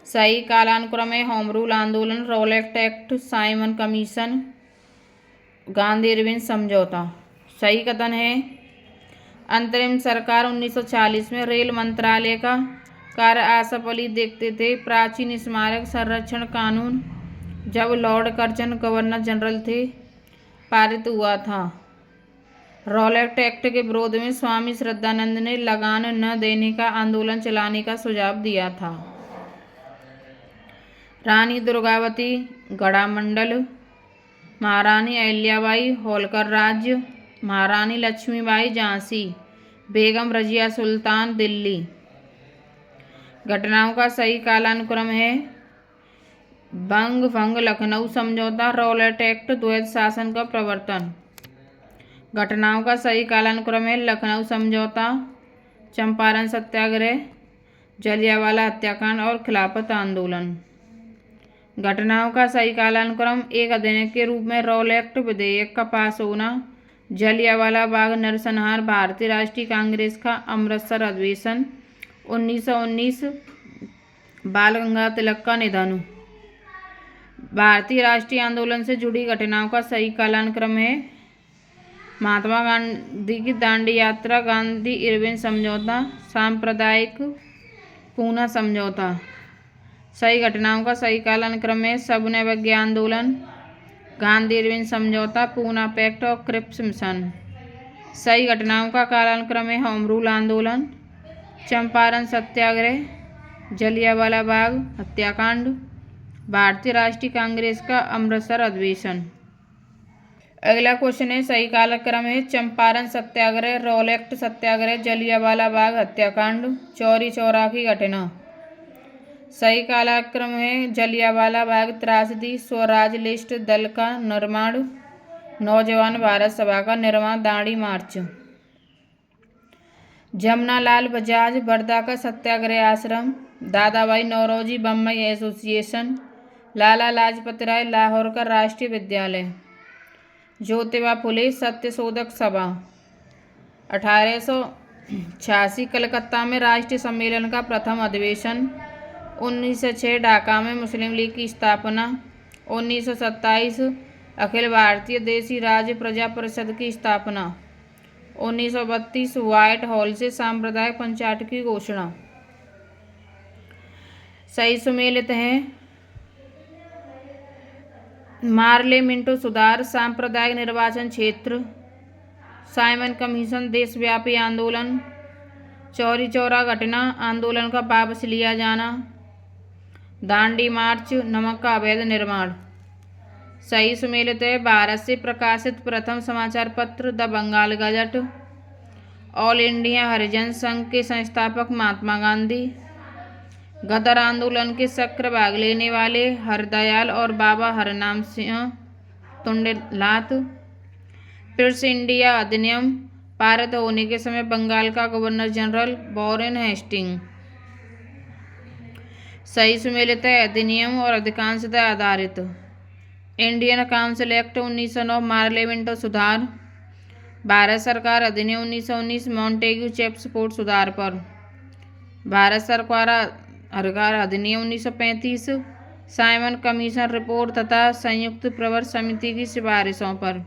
सही कालानुक्रम है होम रूल आंदोलन, Rowlatt act, Simon Commission, Gandhi Irwin समझौता। सही कथन है अंतरिम सरकार 1940 में रेल मंत्रालय का कार्य आसफ अली देखते थे। प्राचीन स्मारक संरक्षण कानून जब लॉर्ड कर्जन गवर्नर जनरल थे पारित हुआ था। रॉलेट एक्ट के विरोध में स्वामी श्रद्धानंद ने लगान न देने का आंदोलन चलाने का सुझाव दिया था। रानी दुर्गावती, गढ़ामंडल। महारानी अहिल्याबाई, होलकर राज्य। महारानी लक्ष्मीबाई, झांसी। बेगम रजिया सुल्तान, दिल्ली। घटनाओं का सही कालानुक्रम है बंग भंग लखनऊ समझौता, रॉलेट एक्ट, द्वैध शासन का प्रवर्तन। घटनाओं का सही कालानुक्रम है लखनऊ समझौता, चंपारण सत्याग्रह, जलियांवाला हत्याकांड और खिलाफत आंदोलन। घटनाओं का सही कालानुक्रम एक अधिनियम के रूप में रॉलेट विधेयक का पास होना, जलियांवाला बाग नरसंहार, भारतीय राष्ट्रीय कांग्रेस का अमृतसर अधिवेशन 1919, बाल गंगाधर तिलक का निधन। भारतीय राष्ट्रीय आंदोलन से जुड़ी घटनाओं का सही कालानुक्रम है महात्मा गांधी की दांडी यात्रा, गांधी इरविन समझौता, सांप्रदायिक पूना समझौता। सही घटनाओं का सही कालानुक्रम है सविनय अवज्ञा आंदोलन, गांधी इरविन समझौता, पूना पैक्ट और क्रिप्स मिशन। सही घटनाओं का कालानुक्रम है होम रूल आंदोलन, चंपारण सत्याग्रह, जलियांवाला बाग हत्याकांड, भारतीय राष्ट्रीय कांग्रेस का अमृतसर अधिवेशन। अगला क्वेश्चन है सही कालक्रम है चंपारण सत्याग्रह, रॉलेट सत्याग्रह, जलियांवाला बाग हत्याकांड, चौरी चौरा की घटना। सही कालक्रम है जलियांवाला बाग त्रासदी, स्वराज लिस्ट दल का निर्माण, नौजवान भारत सभा का निर्माण, दांडी मार्च। जमनालाल बजाज, वर्धा का सत्याग्रह आश्रम, दादा भाई नौरोजी बम्बई एसोसिएशन, लाला लाजपत राय, लाहौर का राष्ट्रीय विद्यालय, ज्योतिबा फुले सत्यशोधक सभा। 1886 कलकत्ता में राष्ट्रीय सम्मेलन का प्रथम अधिवेशन, 1906 ढाका में मुस्लिम लीग की स्थापना, 1927 अखिल भारतीय देशी राज्य प्रजा परिषद की स्थापना, 1932 व्हाइट हॉल से सांप्रदायिक पंचायत की घोषणा। सही सुमेलित है मार्ले मिंटो सुधार, सांप्रदायिक निर्वाचन क्षेत्र, साइमन कमीशन देशव्यापी आंदोलन, चौरी चौरा घटना आंदोलन का वापस लिया जाना, दांडी मार्च नमक का अवैध निर्माण। सही सुमेलित है भारत से प्रकाशित प्रथम समाचार पत्र the Bengal gazette, all India Harijan Sangh के संस्थापक महात्मा गांधी, गदर आंदोलन के सक्रिय भाग लेने वाले हरदयाल और बाबा हरनाम सिंह तुंडलात, प्रिंस इंडिया अधिनियम पारित होने के समय बंगाल का गवर्नर जनरल वॉरेन हेस्टिंग। सही सुमेलित है अधिनियम और अधिकांशतः आधारित, Indian council act 1909, Morley Minto सुधार, भारत सरकार अधिनियम 1919 मॉन्टेग्यू चेम्स्फोर्ड सुधार पर, भारत सरकार अधिकार अधिनियम 1935, साइमन कमीशन रिपोर्ट तथा संयुक्त प्रवर समिति की सिफारिशों पर,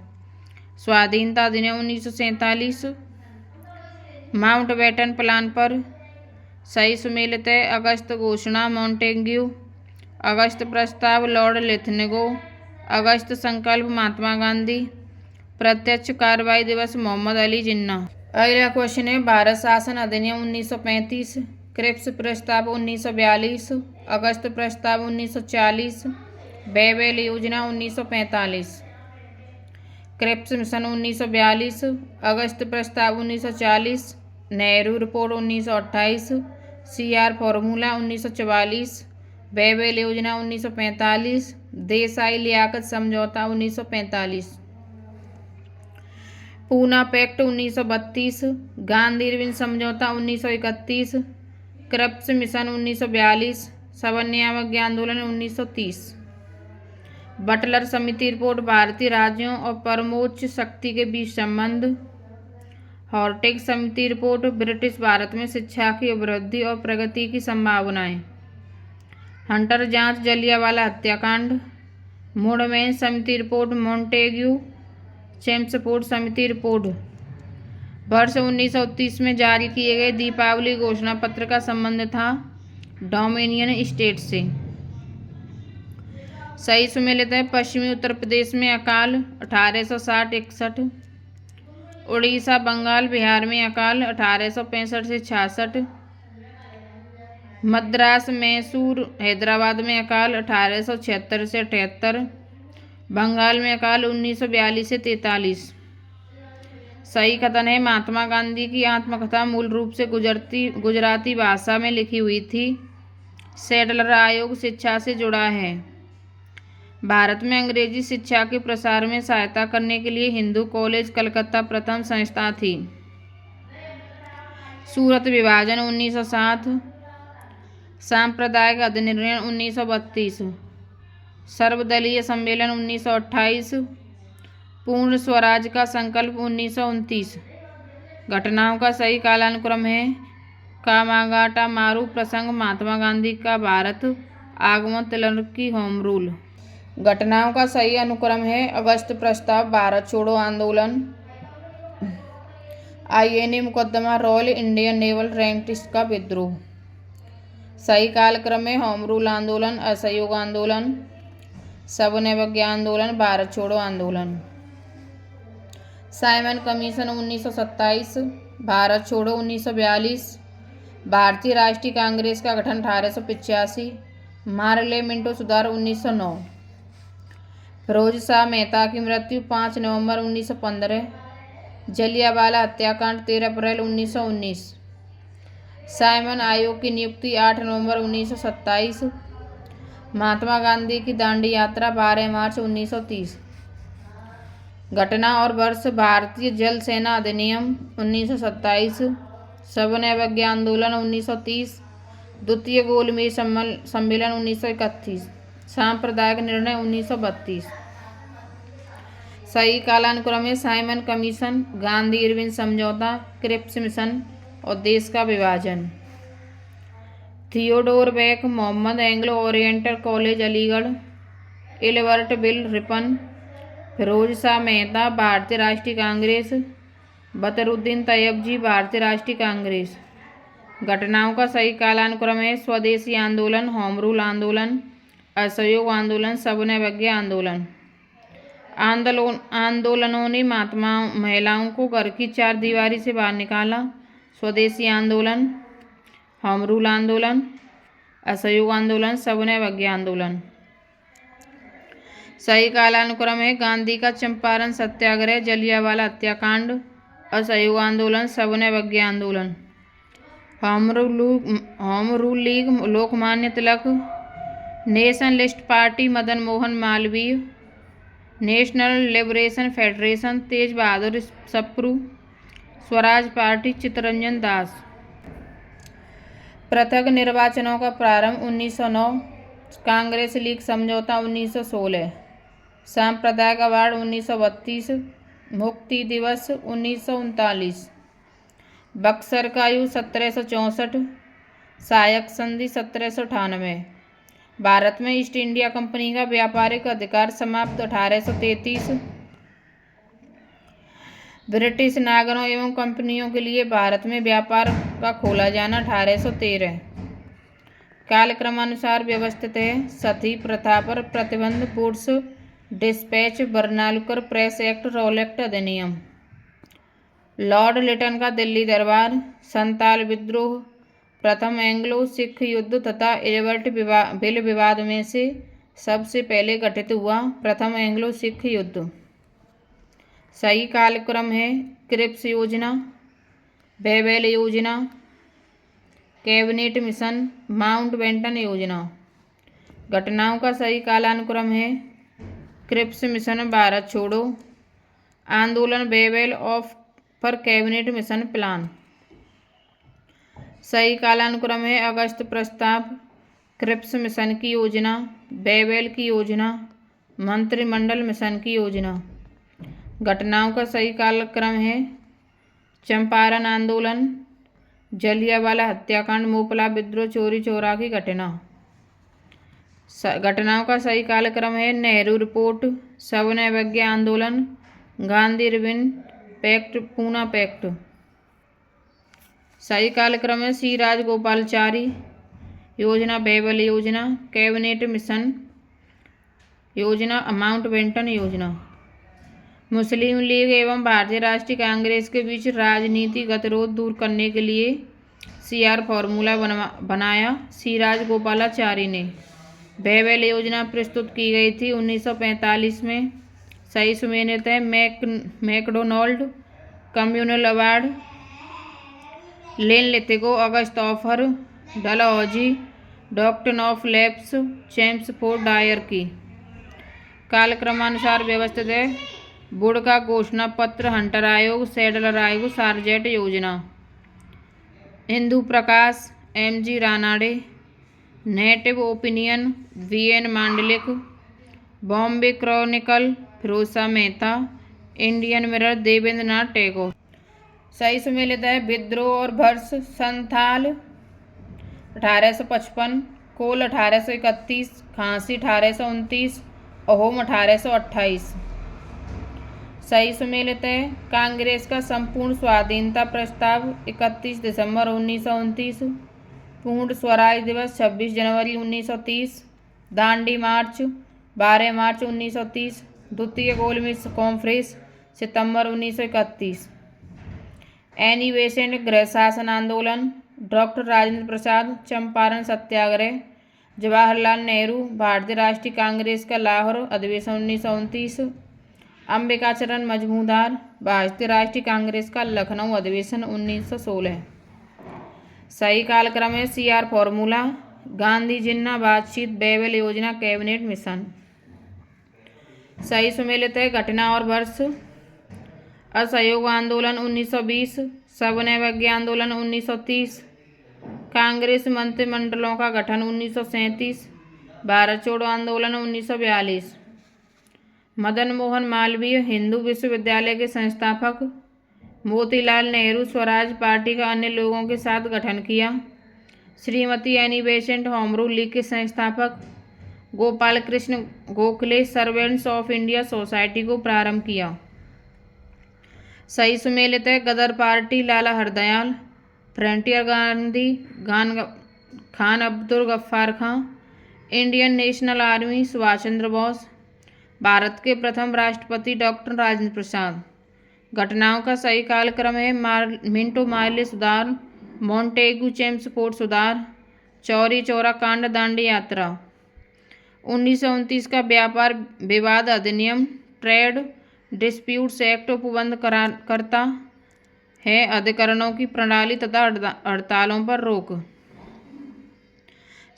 स्वाधीनता अधिनियम 1947, माउंटबेटन प्लान पर, सही सुमेलित है अगस्त घोषणा मॉन्टेग्यू, अगस्त प्रस्ताव लॉर्ड लिथनिगो, अगस्त संकल्प महात्मा गांधी, प्रत्यक्ष कार्रवाई दिवस मोहम्मद अली जिन्ना। अगला क्वेश्चन है भारत शासन अधिनियम 1935, क्रिप्स प्रस्ताव 1942, अगस्त प्रस्ताव 1940, बेबेल योजना 1945, क्रिप्स मिशन 1942, अगस्त प्रस्ताव 1940, नेहरू रिपोर्ट 1928, CR फॉर्मूला 1944, बेबेल योजना 1945, देसाई लियाकत समझौता 1945, पूना पैक्ट 1932, गांधी इरविन समझौता 1931, क्रिप्स मिशन 1942, सवन नियामक आंदोलन 1930, बटलर समिति रिपोर्ट भारतीय राज्यों और परमोच्च शक्ति के बीच संबंध, हॉर्टिग समिति रिपोर्ट ब्रिटिश भारत में शिक्षा की अभिवृद्धि और प्रगति की संभावनाएं, हंटर जांच जलियांवाला हत्याकांड, मुडमैन समिति रिपोर्ट मॉन्टेग्यू चेम्सफोर्ड समिति रिपोर्ट। वर्ष 1930 में जारी किए गए दीपावली घोषणा पत्र का संबंध था डोमिनियन स्टेट से। सही सुमेलित है पश्चिमी उत्तर प्रदेश में अकाल 1860-61, उड़ीसा बंगाल बिहार में अकाल 1865 से 66, मद्रास मैसूर हैदराबाद में अकाल 1876 से 78, बंगाल में अकाल 1942 से 43। सही कथन है महात्मा गांधी की आत्मकथा मूल रूप से गुजराती भाषा में लिखी हुई थी। सेडलर आयोग शिक्षा से जुड़ा है। भारत में अंग्रेजी शिक्षा के प्रसार में सहायता करने के लिए हिंदू कॉलेज कलकत्ता प्रथम संस्था थी। सूरत विभाजन 1907, सांप्रदायिक अधिनिर्णय 1932, सर्वदलीय सम्मेलन 1928, पूर्ण स्वराज का संकल्प 1929। घटनाओं का सही कालानुक्रम है कामागाटा मारू प्रसंग, महात्मा गांधी का भारत आगमन, तिलक की होम रूल। घटनाओं का सही अनुक्रम है अगस्त प्रस्ताव, भारत छोड़ो आंदोलन, INA मुकदमा, रॉयल इंडियन नेवल साइंटिस्ट का विद्रोह। सही कालक्रम में होम रूल आंदोलन, असहयोग आंदोलन, सविनय अवज्ञा आंदोलन, भारत छोड़ो आंदोलन। साइमन कमीशन 1927, भारत छोड़ो 1942, भारतीय राष्ट्रीय कांग्रेस का गठन 1885, मार्ले मिंटो सुधार 1909, फिरोज शाह मेहता की मृत्यु 5 नवंबर 1915, जलियांवाला हत्याकांड 13 अप्रैल 1919, साइमन आयोग की नियुक्ति 8 नवंबर 1927, महात्मा गांधी की दांडी यात्रा 12 मार्च 1930। घटना और वर्ष भारतीय जल सेना अधिनियम 1927, सविनय अवज्ञा आंदोलन 1930, द्वितीय गोलमेज सम्मेलन 1931, सांप्रदायिक निर्णय 1932। सही कालानुक्रम में साइमन कमीशन, गांधी इरविन समझौता, क्रिप्स मिशन और देश का विभाजन। Theodore Beck, Mohammad Anglo Oriental College Aligarh, Albert Bill Ripon, Firoz Shah Mehta, भारतीय राष्ट्रीय कांग्रेस, बदरुद्दीन तैयबजी, भारतीय राष्ट्रीय कांग्रेस। घटनाओं का सही कालानुक्रम है स्वदेशी आंदोलन, होम रूल आंदोलन, असहयोग आंदोलन, सविनय अवज्ञा आंदोलन। आंदोलनों ने महिलाओं को घर की चार दीवारी से बाहर निकाला। स्वदेशी आंदोलन, होम रूल आंदोलन, असहयोग आंदोलन, सविनय अवज्ञा आंदोलन। सही कालानुक्रम है गांधी का चंपारण सत्याग्रह, जलियांवाला हत्याकांड, असहयोग आंदोलन, सविनय अवज्ञा आंदोलन। Home rule league Lokmanya Tilak, nationalist party Madan Mohan Malaviya, national liberation federation Tej Bahadur Sapru, Swaraj party Chittaranjan Das. पृथक निर्वाचनों का प्रारंभ 1909, कांग्रेस लीग समझौता 1916, सांप्रदायिक अवार्ड 1932, मुक्ति दिवस 1939, बक्सर का युद्ध 1764, सहायक संधि 1798। भारत में ईस्ट इंडिया कंपनी का व्यापारिक अधिकार समाप्त 1833। ब्रिटिश नागरों एवं कंपनियों के लिए भारत में व्यापार का खोला जाना 1813। कालक्रमानुसार व्यवस्थित है। सती प्रथा पर प्रतिबंध, Wood's dispatch, vernacular press act, Rowlatt अधिनियम। लॉर्ड लिटन का दिल्ली दरबार, संताल विद्रोह, प्रथम एंग्लो सिख युद्ध तथा एल्बर्ट बिल विवाद में से सबसे पहले घटित हुआ प्रथम एंग्लो सिख युद्ध। सही कालक्रम है। क्रिप्स योजना, बेबेल योजना, कैबिनेट मिशन, माउंटबेटन योजना। घटनाओं का सही कालानुक्रम है। क्रिप्स मिशन भारत छोड़ो आंदोलन, बेबेल ऑफ पर कैबिनेट मिशन प्लान। सही कालानुक्रम है। अगस्त प्रस्ताव, क्रिप्स मिशन की योजना, बेबेल की योजना, मंत्रिमंडल मिशन की योजना। घटनाओं का सही कालक्रम है। चंपारण आंदोलन, जलियांवाला हत्याकांड, मोपला विद्रोह, चोरी चौरा की घटना। घटनाओं का सही कालक्रम है। नेहरू रिपोर्ट, सवर्ण अवज्ञा आंदोलन, Gandhi Irwin Pact, Poona Pact. सही कालक्रम है। सी राजगोपालाचारी योजना, बेबेल योजना, कैबिनेट मिशन योजना, माउंटबेटन योजना। मुस्लिम लीग एवं भारतीय राष्ट्रीय कांग्रेस के बीच राजनीतिक गतिरोध दूर करने के लिए CR फॉर्मूला बनाया सी राजगोपालाचारी ने। बेबेल योजना प्रस्तुत की गई थी 1945 में। सही सुमेलित है। MacDonald communal award, Linlithgow, अगस्त offer, Dalhousie, doctrine of lapse, Chelmsford Dyer की। कालक्रमानुसार व्यवस्थित है। वुड का घोषणा पत्र, हंटर आयोग, सैडलर आयोग, सारजेट योजना। Hindu Prakash, MG Ranade, native opinion, VN Mandlik, Bombay chronicle, Firoz Mehta, Indian mirror, Devendra Nath Tagore. सही सुमेलित है। विद्रोह और वर्ष, संथाल 1855, कोल 1831, खांसी 1829, अहोम 1828। सही सुमेलित है। कांग्रेस का संपूर्ण स्वाधीनता प्रस्ताव 31 दिसंबर 1929, पूर्ण स्वराज दिवस 26 जनवरी 1930, दांडी मार्च 12 मार्च 1930, द्वितीय गोलमेज कॉन्फ्रेंस सितंबर 1931। एनी बेसेंट गृह शासन आंदोलन, डॉक्टर राजेंद्र प्रसाद, चंपारण सत्याग्रह, जवाहरलाल नेहरू, भारतीय राष्ट्रीय कांग्रेस का लाहौर अधिवेशन 1929, अंबिकाचरण मजमूदार, भारतीय राष्ट्रीय कांग्रेस का लखनऊ अधिवेशन 1916। सही कालक्रम है। CR फॉर्मूला, गांधी जिन्ना बातचीत, बेबेल योजना, कैबिनेट मिशन। सही सुमेलित है। घटना और वर्ष, असहयोग आंदोलन 1920, सवर्ण अवज्ञा आंदोलन 1930, कांग्रेस मंत्रिमंडलों का गठन 1937, भारत छोड़ो आंदोलन 1942। मदन मोहन मालवीय, हिंदू विश्वविद्यालय के संस्थापक, मोतीलाल नेहरू स्वराज पार्टी का अन्य लोगों के साथ गठन किया। Shrimati Annie Besant, home rule league के संस्थापक, Gopal Krishna Gokhale, servants of India society को प्रारंभ किया। सही सुमेलित है। गदर पार्टी, लाला हरदयाल, फ्रंटियर गांधी, खान अब्दुल गफ्फार खां, Indian national army, Subhash Chandra Bose, Bharat के प्रथम राष्ट्रपति डॉक्टर राजेंद्र प्रसाद। घटनाओं का सही कालक्रम है। मिंटो मार्ले सुधार, मॉन्टेगू चेम्सफोर्ड सुधार, चौरी चौरा कांड, दांडी यात्रा। 1929 का व्यापार विवाद अधिनियम, ट्रेड डिस्प्यूट्स एक्ट उपबंध करता है अधिकरणों की प्रणाली तथा हड़तालों पर रोक।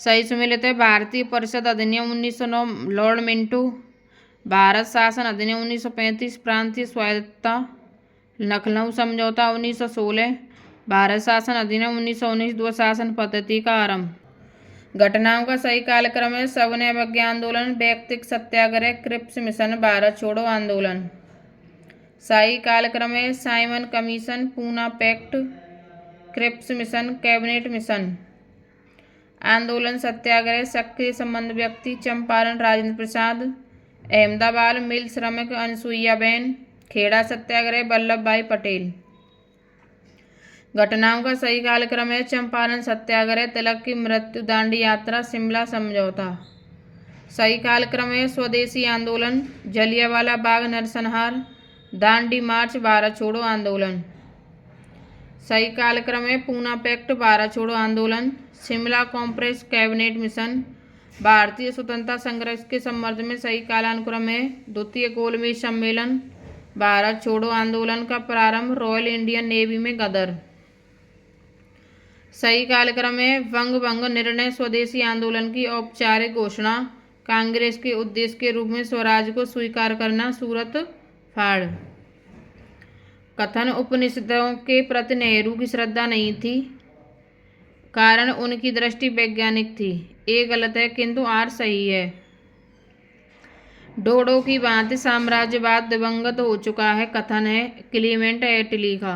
सही सुमेलित है। भारतीय परिषद अधिनियम 1909, लॉर्ड मिंटो, भारत शासन अधिनियम 1935, प्रांतीय स्वायत्तता, लखनऊ समझौता 1916, भारत शासन अधिनियम 1919, द्विशासन पद्धति का आरंभ। घटनाओं का सही कालक्रम है। सवर्ण अवज्ञा आंदोलन, व्यक्तिगत सत्याग्रह, क्रिप्स मिशन, भारत छोड़ो आंदोलन। सही कालक्रम है। Simon Commission, Poona Pact, Cripps Mission, Cabinet Mission. आंदोलन सत्याग्रह सक्रिय संबंध व्यक्ति चंपारण राजेंद्र प्रसाद, अहमदाबाद मिल श्रमिक अनसुईयाबेन, खेड़ा सत्याग्रह वल्लभ भाई पटेल। घटनाओं का सही कालक्रम है चंपारण सत्याग्रह, तिलक की मृत्यु, दांडी यात्रा, शिमला समझौता। सही कालक्रम है स्वदेशी आंदोलन, जलियांवाला बाग नरसंहार, दांडी मार्च, भारत छोड़ो आंदोलन। सही कालक्रम है पूना पैक्ट, भारत छोड़ो आंदोलन, शिमला कॉन्फ्रेंस, कैबिनेट मिशन। भारतीय स्वतंत्रता संघर्ष के संदर्भ में सही कालानुक्रम है द्वितीय गोलमेज सम्मेलन, भारत छोड़ो आंदोलन का प्रारंभ, रॉयल इंडियन नेवी में गदर। सही कालक्रम है वंग भंग निर्णय, स्वदेशी आंदोलन की औपचारिक घोषणा, कांग्रेस के उद्देश्य के रूप में स्वराज को स्वीकार करना, सूरत फाड़। कथन उपनिषदों के प्रति नेहरू की श्रद्धा नहीं थी, कारण उनकी दृष्टि वैज्ञानिक थी। ए गलत है किंतु आर सही है। डोडो की भांति साम्राज्यवाद दिवंगत हो चुका है, कथन है क्लीमेंट एटली का।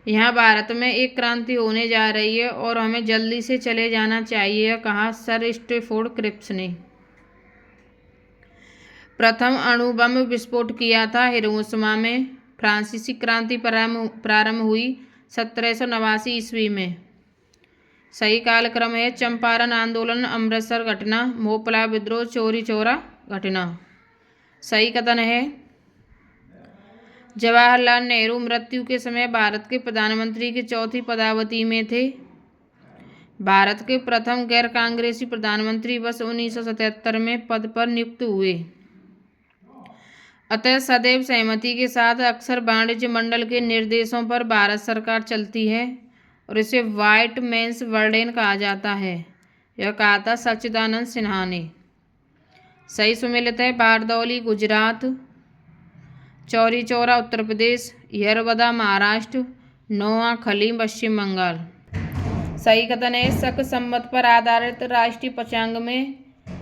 यहाँ भारत में एक क्रांति होने जा रही है और हमें जल्दी से चले जाना चाहिए, कहा सर स्टैफोर्ड क्रिप्स ने। प्रथम अणु बम विस्फोट किया था हिरोशिमा में। फ्रांसीसी क्रांति प्रारंभ हुई 1789 ईस्वी में। सही कालक्रम है चंपारण आंदोलन, अमृतसर घटना, भोपाल विद्रोह, चौरी चौरा घटना। सही कथन है जवाहरलाल नेहरू मृत्यु के समय भारत के प्रधानमंत्री की चौथी पदावधि में थे। भारत के प्रथम गैर कांग्रेसी प्रधानमंत्री वर्ष 1977 में पद पर नियुक्त हुए। अतः सदैव सहमति के साथ अक्सर वाणिज्य मंडल के निर्देशों पर भारत सरकार चलती है और इसे व्हाइट मैन्स बर्डन कहा जाता है। यह कहा था सच्चिदानंद सिन्हा ने। सही सुमेलित है बारदौली गुजरात, चौरी चौरा उत्तर प्रदेश, यरवदा महाराष्ट्र, नोआखली पश्चिम बंगाल। सही कथन है शक संवत पर आधारित राष्ट्रीय पंचांग में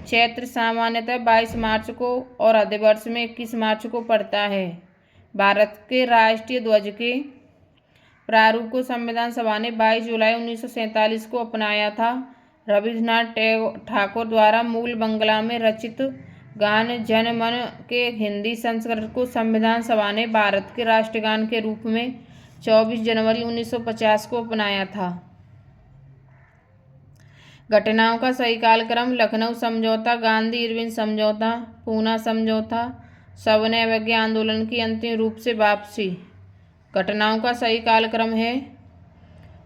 चैत्र सामान्यतः 22 मार्च को और अधिवर्ष में 21 मार्च को पड़ता है। भारत के राष्ट्रीय ध्वज के प्रारूप को संविधान सभा ने 22 जुलाई 1947 को अपनाया था। रविन्द्रनाथ ठाकुर द्वारा मूल बंगला में रचित गान जन मन के हिंदी संस्करण को संविधान सभा ने भारत के राष्ट्रगान के रूप में 24 जनवरी 1950 को अपनाया था। घटनाओं का सही कालक्रम लखनऊ समझौता, गांधी इरविन समझौता, पूना समझौता, सविनय अवज्ञा आंदोलन की अंतिम रूप से वापसी। घटनाओं का सही कालक्रम है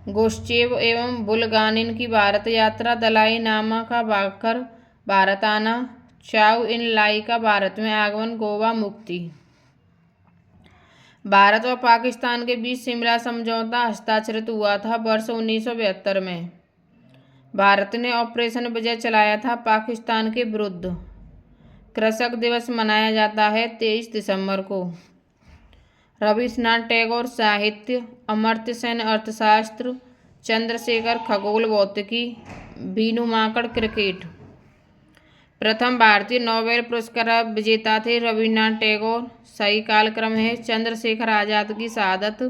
गोश्चेव एवं बुलगानिन की भारत यात्रा, दलाई नामा का भागकर भारत आना, चाउ इन लाई का भारत में आगमन, गोवा मुक्ति। भारत और पाकिस्तान के बीच शिमला समझौता हस्ताक्षरित हुआ था वर्ष 1972 में। भारत ने ऑपरेशन विजय चलाया था पाकिस्तान के विरुद्ध। कृषक दिवस मनाया जाता है 23 दिसंबर को। रविन्द्रनाथ टैगोर साहित्य, अमर्त्य सेन अर्थशास्त्र, चंद्रशेखर खगोल भौतिकी, बीनू माकड़ क्रिकेट। प्रथम भारतीय नोबेल पुरस्कार विजेता थे रविन्द्रनाथ टैगोर। सही कालक्रम है चंद्रशेखर आजाद की शहादत,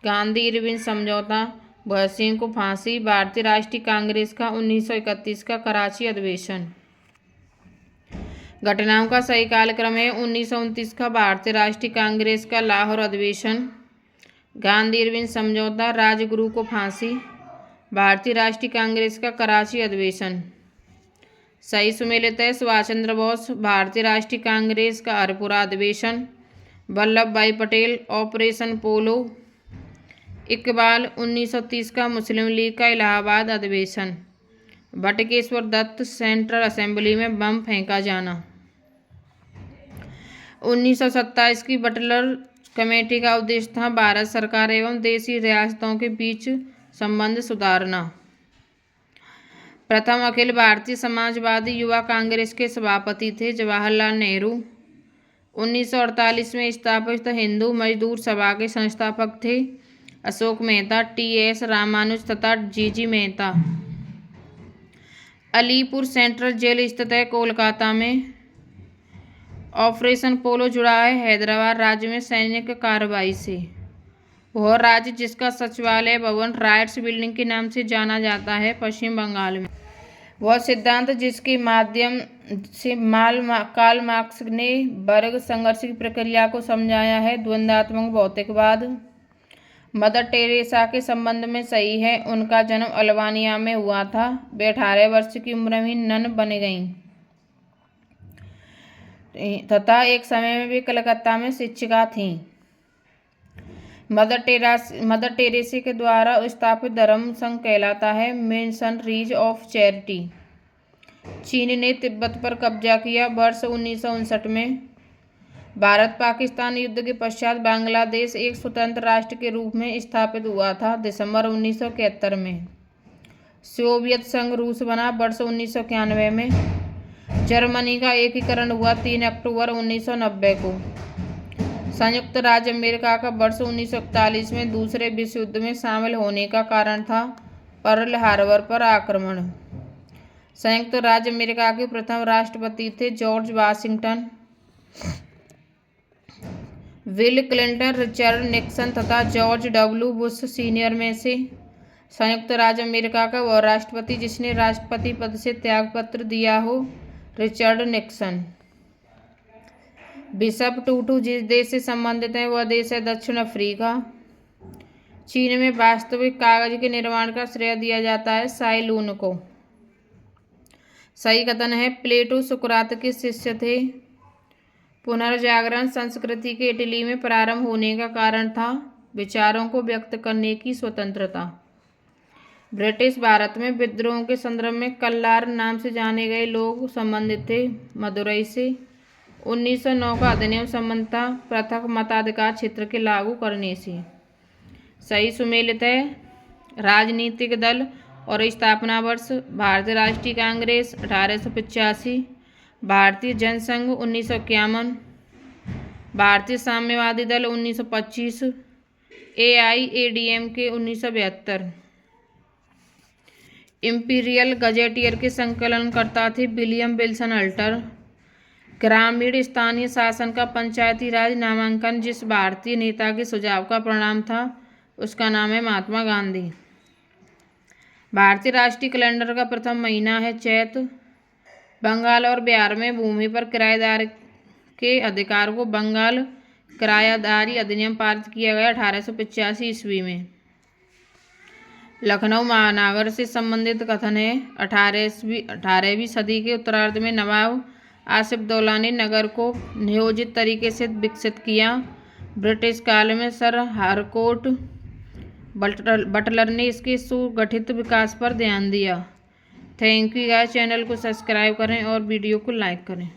गांधी इरविन समझौता, भगत सिंह को फांसी, भारतीय राष्ट्रीय कांग्रेस का 1931 का कराची अधिवेशन। घटनाओं का सही कालक्रम है 1929 का भारतीय राष्ट्रीय कांग्रेस का लाहौर अधिवेशन, गांधी इरविन समझौता, राजगुरु को फांसी, भारतीय राष्ट्रीय कांग्रेस का कराची अधिवेशन। सही सुमेलित है सुभाष चंद्र बोस, भारतीय राष्ट्रीय कांग्रेस का हरपुरा अधिवेशन, वल्लभ भाई पटेल, ऑपरेशन पोलो, इकबाल 1930 का मुस्लिम लीग का इलाहाबाद अधिवेशन, बटुकेश्वर दत्त, सेंट्रल असेंबली में बम फेंका जाना। 1927 की बटलर कमेटी का उद्देश्य था भारत सरकार एवं देशी रियासतों के बीच संबंध सुधारना। प्रथम अखिल भारतीय समाजवादी युवा कांग्रेस के सभापति थे जवाहरलाल नेहरू। 1948 में स्थापित हिंदू मजदूर सभा के संस्थापक थे अशोक मेहता, टी.एस. रामानुज तथा जी.जी. मेहता। अलीपुर सेंट्रल जेल स्थित है कोलकाता में। ऑपरेशन पोलो जुड़ा है हैदराबाद राज्य में सैनिक कार्रवाई से। वह राज्य जिसका सचिवालय भवन राइट्स बिल्डिंग के नाम से जाना जाता है पश्चिम बंगाल में। वह सिद्धांत जिसके माध्यम से कार्ल मार्क्स ने वर्ग संघर्ष की प्रक्रिया को समझाया है द्वंद्वात्मक भौतिकवाद। मदर टेरेसा के संबंध में सही है, उनका जन्म अल्बानिया में हुआ था। वे 18 वर्ष की उम्र में नन बन गईं तथा एक समय में वे कलकत्ता में शिक्षिका थीं। मदर टेरेसा के द्वारा स्थापित धर्म संघ कहलाता है मिशनरीज ऑफ चैरिटी। चीन ने तिब्बत पर कब्जा किया। वर्ष 1959 में भारत पाकिस्तान युद्ध के पश्चात बांग्लादेश एक स्वतंत्र राष्ट्र के रूप में स्थापित हुआ था। दिसंबर 1971 में सोवियत संघ रूस बना। वर्ष 1991 में जर्मनी का एकीकरण हुआ। 3 अक्टूबर 1990 को संयुक्त राज्य अमेरिका का वर्ष 1941 में दूसरे विश्व युद्ध में शामिल होने का कारण था पर्ल हार्बर पर आक्रमण। संयुक्त राज्य अमेरिका के प्रथम राष्ट्रपति थे George Washington, bill Clinton, Richard Nixon तथा जॉर्ज डब्ल्यू बुश सीनियर में से संयुक्त राज्य अमेरिका का वह राष्ट्रपति जिसने राष्ट्रपति पद से त्यागपत्र दिया हो रिचर्ड निक्सन। बिशप टूटू जिस देश से संबंधित है वह देश है दक्षिण अफ्रीका। चीन में वास्तविक कागज के निर्माण का श्रेय दिया जाता है साई लून को। सही कथन है प्लेटो सुकरात के शिष्य थे। पुनर्जागरण संस्कृति के इटली में प्रारंभ होने का कारण था विचारों को व्यक्त करने की स्वतंत्रता। ब्रिटिश भारत में विद्रोह के संदर्भ में कल्लार नाम से जाने गए लोग संबंधित थे मदुरई से। 1909 का अधिनियम संबंध था पृथक मताधिकार क्षेत्र के लागू करने से। सही सुमेलित है। राजनीतिक दल और स्थापना वर्ष भारतीय राष्ट्रीय कांग्रेस 1885, भारतीय जनसंघ 1951, भारतीय साम्यवादी दल 1925, AIADMK 1972। इंपीरियल गजेटियर के संकलनकर्ता थे विलियम विल्सन हल्टर। ग्रामीण स्थानीय शासन का पंचायती राज नामांकन जिस भारतीय नेता के सुझाव का परिणाम था उसका नाम है महात्मा गांधी। भारतीय राष्ट्रीय कैलेंडर का प्रथम महीना है चैत। बंगाल और बिहार में भूमि पर किराएदार के अधिकार को बंगाल किराएदारी अधिनियम पारित किया गया 1885 ईस्वी में। लखनऊ महानगर से संबंधित कथन है 18वीं सदी के उत्तरार्ध में नवाब आसिफउद्दौला ने नगर को नियोजित तरीके से विकसित किया। ब्रिटिश काल में सर हारकोर्ट बटलर ने इसके सुगठित विकास पर ध्यान दिया। Thank you guys. चैनल को सब्सक्राइब करें और वीडियो को लाइक करें।